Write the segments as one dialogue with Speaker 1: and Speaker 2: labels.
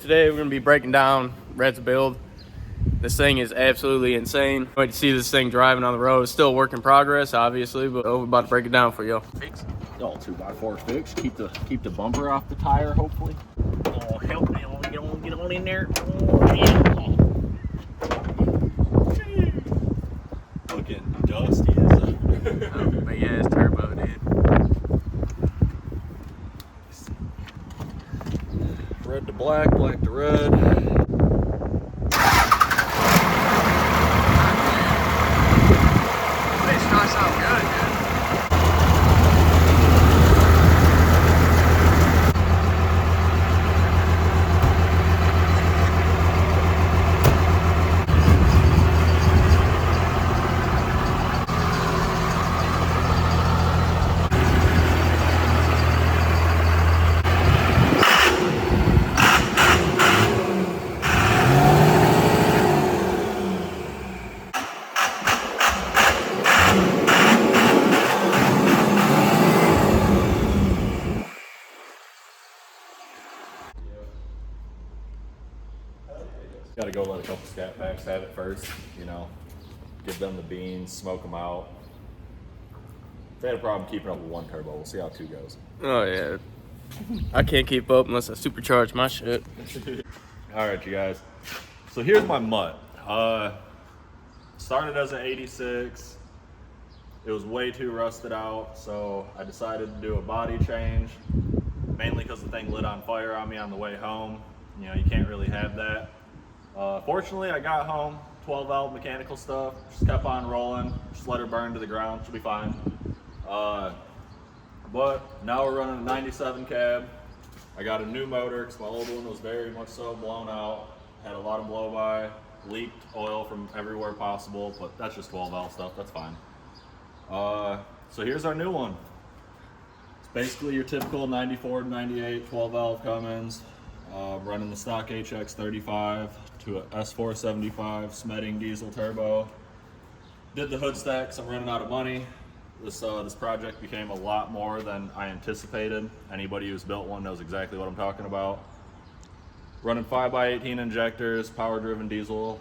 Speaker 1: Today we're going to be breaking down Red's build. This thing is absolutely insane. Wait to see this thing driving on the road. It's still a work in progress, obviously, but we're about to break it down for you.
Speaker 2: All 2x4 fix. Keep the bumper off the tire, hopefully.
Speaker 3: Oh, help me! Get on in there. Oh, yeah.
Speaker 2: Looking dusty as a
Speaker 1: Big ass turbo, dude.
Speaker 2: red to black, black to red.
Speaker 1: They starts out good, dude.
Speaker 2: Got to go let a couple scat packs have it first, you know, give them the beans, smoke them out. They had a problem keeping up with one turbo. We'll see how two goes.
Speaker 1: Oh, yeah. I can't keep up unless I supercharge my shit.
Speaker 2: All right, you guys. So here's my mutt. Started as an 86. It was way too rusted out, so I decided to do a body change, mainly because the thing lit on fire on me on the way home. You know, you can't really have that. Fortunately, I got home, 12 valve mechanical stuff, just kept on rolling, just let her burn to the ground, she'll be fine. But now we're running a 97 cab. I got a new motor because my old one was very much so blown out, had a lot of blow by, leaked oil from everywhere possible, but that's just 12 valve stuff, that's fine. So here's our new one. It's basically your typical 94 to 98 12 valve Cummins. Running the stock HX35 to a S475 Smedding diesel turbo. Did the hood stacks. I'm running out of money. This project became a lot more than I anticipated. Anybody who's built one knows exactly what I'm talking about. Running 5x18 injectors, power-driven diesel.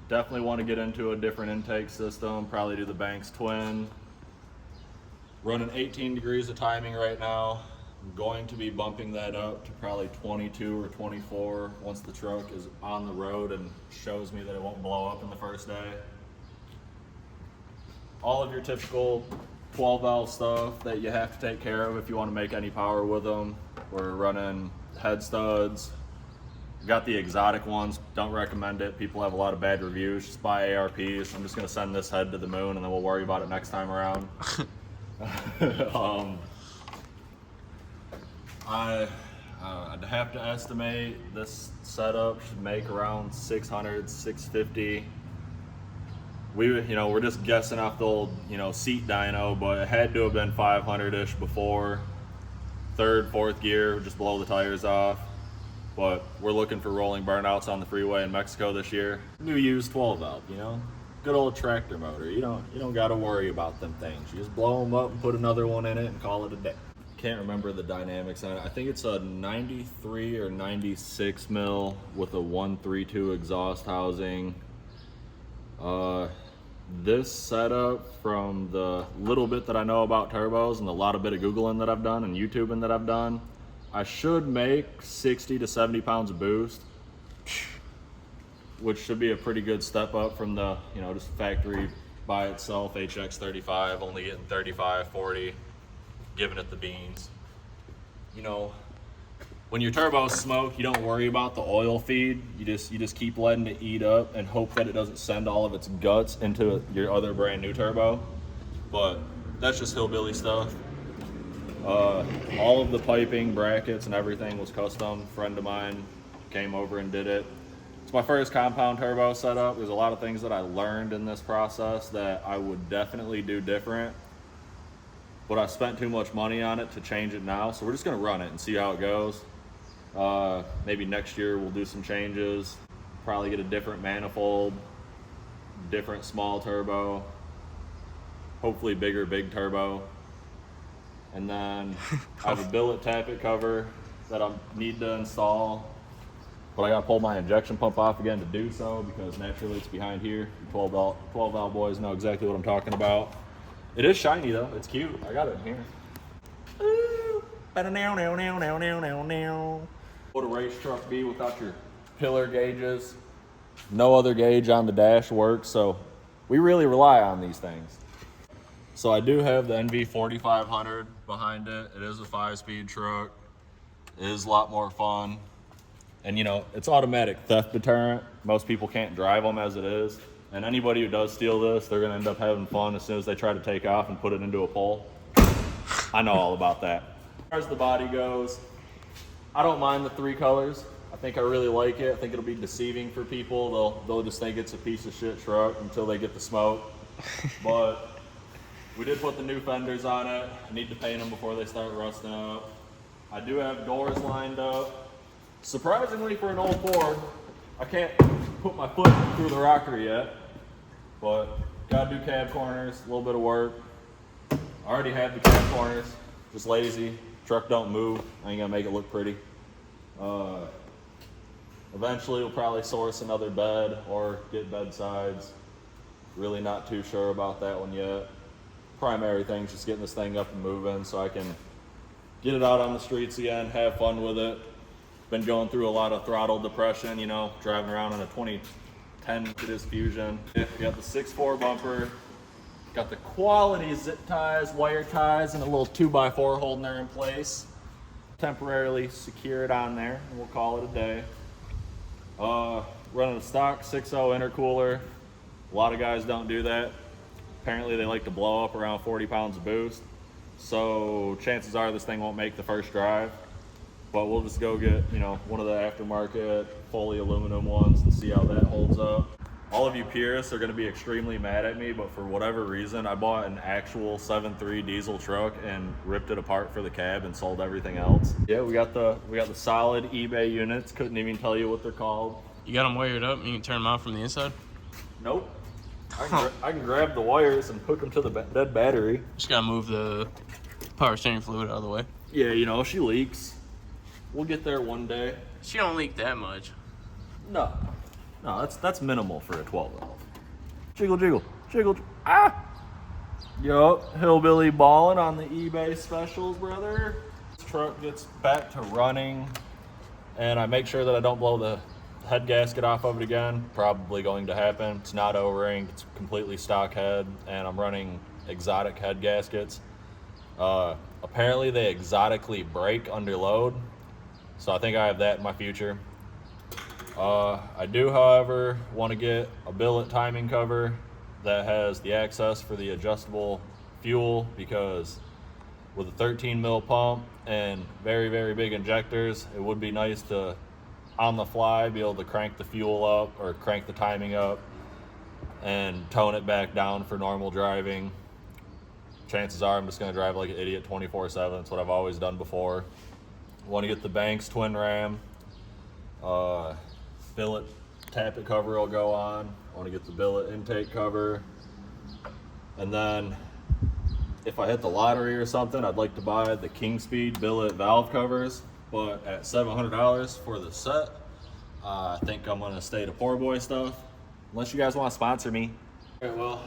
Speaker 2: Definitely want to get into a different intake system. Probably do the Banks twin. Running 18 degrees of timing right now. I'm going to be bumping that up to probably 22 or 24 once the truck is on the road and shows me that it won't blow up in the first day. All of your typical 12 valve stuff that you have to take care of if you want to make any power with them. We're running head studs. Got the exotic ones, don't recommend it. People have a lot of bad reviews, just buy ARPs. I'm just gonna send this head to the moon and then we'll worry about it next time around. I'd have to estimate this setup should make around 600, 650. We're just guessing off the old, seat dyno, but it had to have been 500-ish before. Third, fourth gear, just blow the tires off. But we're looking for rolling burnouts on the freeway in Mexico this year. New used 12 valve, good old tractor motor. You don't got to worry about them things. You just blow them up and put another one in it and call it a day. Can't remember the dynamics on it. I think it's a 93 or 96 mil with a 132 exhaust housing. This setup, from the little bit that I know about turbos and the lot of bit of Googling that I've done and YouTubing that I've done, I should make 60 to 70 pounds of boost, which should be a pretty good step up from the, just factory by itself HX35, only getting 35, 40. Giving it the beans. When your turbos smoke, you don't worry about the oil feed. You just keep letting it eat up and hope that it doesn't send all of its guts into your other brand new turbo. But that's just hillbilly stuff. All of the piping, brackets, and everything was custom. A friend of mine came over and did it. It's my first compound turbo setup. There's a lot of things that I learned in this process that I would definitely do different. But I spent too much money on it to change it now, so we're just gonna run it and see how it goes. Maybe next year we'll do some changes, probably get a different manifold, different small turbo, hopefully bigger big turbo. And then I have a billet tappet cover that I need to install, but I gotta pull my injection pump off again to do so because naturally it's behind here. 12 valve boys know exactly what I'm talking about. It is shiny though, it's cute. I got it in here. Ooh. What a race truck be without your pillar gauges? No other gauge on the dash works, so we really rely on these things. So I do have the NV 4500 behind it. It is a 5-speed truck. It is a lot more fun. And you know, it's automatic theft deterrent. Most people can't drive them as it is. And anybody who does steal this, they're gonna end up having fun as soon as they try to take off and put it into a pole. I know all about that. As far as the body goes, I don't mind the 3 colors. I think I really like it. I think it'll be deceiving for people. They'll just think it's a piece of shit truck until they get the smoke. But we did put the new fenders on it. I need to paint them before they start rusting out. I do have doors lined up. Surprisingly for an old Ford, I can't put my foot through the rocker yet, but gotta do cab corners, a little bit of work. I already have the cab corners, just lazy. Truck don't move, I ain't gonna make it look pretty. Eventually we'll probably source another bed or get bed sides. Really not too sure about that one yet. Primary thing's just getting this thing up and moving so I can get it out on the streets again, have fun with it. Been going through a lot of throttle depression, you know, driving around in a 2010 Mercedes Fusion. We got the 6.4 bumper, got the quality zip ties, wire ties, and a little 2x4 holding there in place. Temporarily secure it on there, and we'll call it a day. Running a stock 6.0 intercooler. A lot of guys don't do that. Apparently they like to blow up around 40 pounds of boost. So chances are this thing won't make the first drive. But we'll just go get, you know, one of the aftermarket fully aluminum ones and see how that holds up. All of you purists are gonna be extremely mad at me, but for whatever reason, I bought an actual 7.3 diesel truck and ripped it apart for the cab and sold everything else. Yeah, we got the solid eBay units. Couldn't even tell you what they're called.
Speaker 1: You got them wired up? You can turn them out from the inside?
Speaker 2: Nope. I can grab the wires and hook them to the dead battery.
Speaker 1: Just gotta move the power steering fluid out of the way.
Speaker 2: Yeah, you know, she leaks. We'll get there one day.
Speaker 1: She don't leak that much.
Speaker 2: No, that's minimal for a 12 valve. Jiggle, jiggle, jiggle. Ah! Yup, hillbilly balling on the eBay specials, brother. This truck gets back to running, and I make sure that I don't blow the head gasket off of it again. Probably going to happen. It's not O-ringed. It's completely stock head, and I'm running exotic head gaskets. Apparently they exotically break under load. So I think I have that in my future. I do, however, want to get a billet timing cover that has the access for the adjustable fuel, because with a 13 mil pump and very, very big injectors, it would be nice to, on the fly, be able to crank the fuel up or crank the timing up and tone it back down for normal driving. Chances are I'm just going to drive like an idiot 24/7. It's what I've always done before. Want to get the Banks twin ram. Billet tappet cover will go on. I want to get the billet intake cover. And then if I hit the lottery or something, I'd like to buy the King Speed billet valve covers, but at $700 for the set. I think I'm going to stay to poor boy stuff, unless you guys want to sponsor me. Okay, well,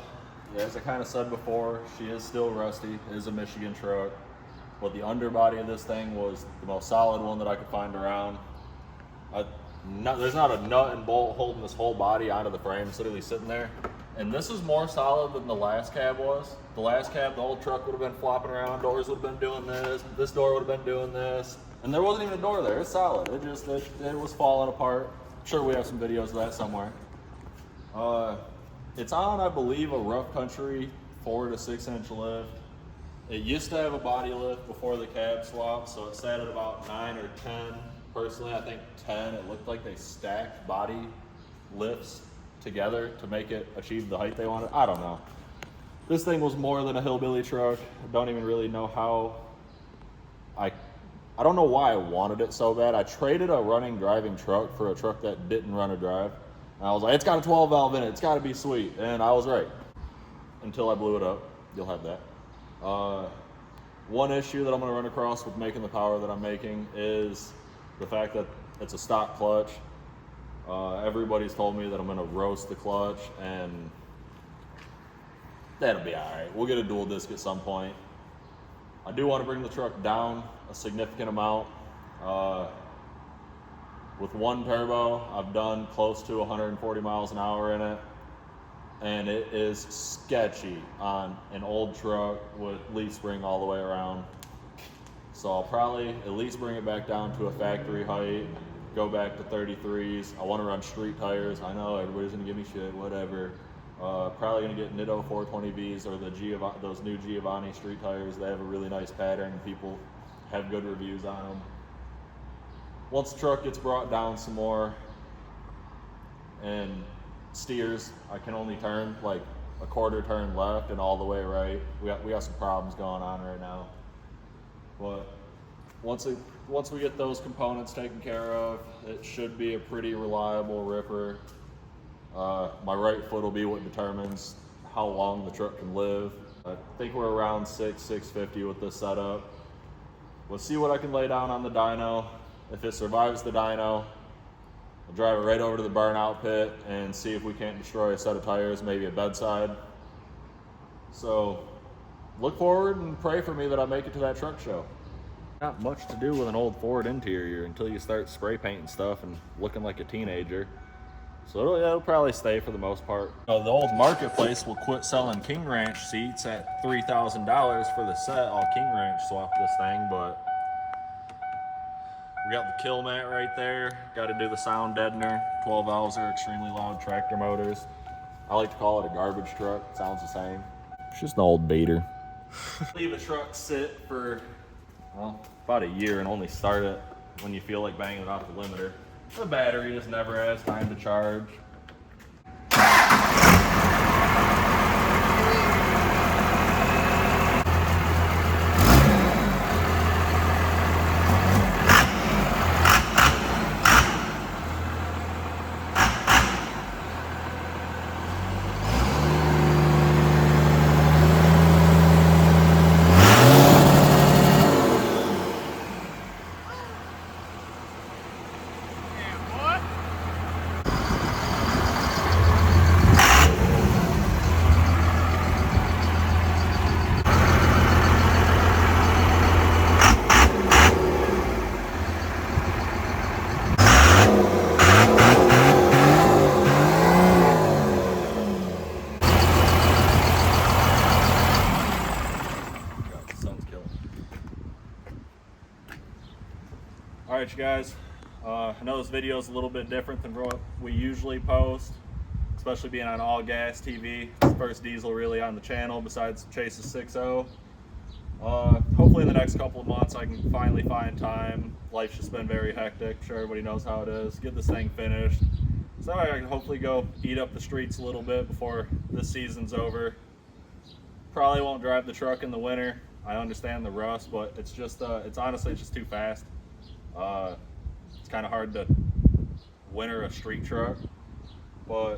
Speaker 2: yeah, as I kind of said before, she is still rusty. It is a Michigan truck. But the underbody of this thing was the most solid one that I could find around. There's not a nut and bolt holding this whole body onto the frame. It's literally sitting there. And this is more solid than the last cab was. The last cab, the whole truck would have been flopping around. Doors would have been doing this. This door would have been doing this. And there wasn't even a door there. It's solid. It was falling apart. I'm sure we have some videos of that somewhere. It's on, I believe, a rough country 4 to 6 inch lift. It used to have a body lift before the cab swap, so it sat at about 9 or 10. Personally, I think 10. It looked like they stacked body lifts together to make it achieve the height they wanted. I don't know. This thing was more than a hillbilly truck. I don't even really know how. I don't know why I wanted it so bad. I traded a running driving truck for a truck that didn't run a drive. And I was like, it's got a 12 valve in it. It's got to be sweet. And I was right. Until I blew it up. You'll have that. One issue that I'm going to run across with making the power that I'm making is the fact that it's a stock clutch. Everybody's told me that I'm going to roast the clutch, and that'll be all right. We'll get a dual disc at some point. I do want to bring the truck down a significant amount. With one turbo, I've done close to 140 miles an hour in it, and it is sketchy on an old truck with leaf spring all the way around. So I'll probably at least bring it back down to a factory height, go back to 33s. I want to run street tires. I know everybody's gonna give me shit, whatever. Probably gonna get Nitto 420Vs or those new Giovanni street tires. They have a really nice pattern and people have good reviews on them. Once the truck gets brought down some more and steers, I can only turn like a quarter turn left and all the way right. We got some problems going on right now. But once we get those components taken care of, it should be a pretty reliable ripper. My right foot will be what determines how long the truck can live. I think we're around 650 with this setup. We'll see what I can lay down on the dyno. If it survives the dyno, we'll drive it right over to the burnout pit and see if we can't destroy a set of tires, maybe a bedside. So look forward and pray for me that I make it to that truck show. Not much to do with an old Ford interior until you start spray painting stuff and looking like a teenager. So it'll probably stay for the most part. The old marketplace will quit selling King Ranch seats at $3,000 for the set. I'll King Ranch swap this thing, but we got the kill mat right there. Got to do the sound deadener. 12 valves are extremely loud tractor motors. I like to call it a garbage truck. It sounds the same. It's just an old beater. Leave a truck sit for, well, about a year and only start it when you feel like banging it off the limiter. The battery just never has time to charge. Alright you guys, I know this video is a little bit different than what we usually post, especially being on all gas TV. It's the first diesel really on the channel besides Chase's 6.0. Hopefully in the next couple of months I can finally find time. Life's just been very hectic, I'm sure everybody knows how it is. Get this thing finished so I can hopefully go eat up the streets a little bit before this season's over. Probably won't drive the truck in the winter. I understand the rust, but it's just it's honestly just too fast. It's kind of hard to winter a street truck, but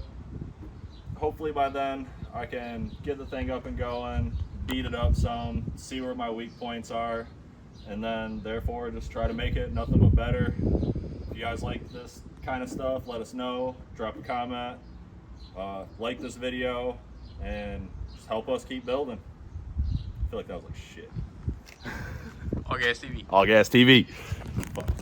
Speaker 2: hopefully by then I can get the thing up and going, beat it up some, see where my weak points are, and then therefore just try to make it nothing but better. If you guys like this kind of stuff, let us know, drop a comment, like this video, and just help us keep building. I feel like that was like shit.
Speaker 1: All Gas TV.
Speaker 2: All Gas TV. Fuck.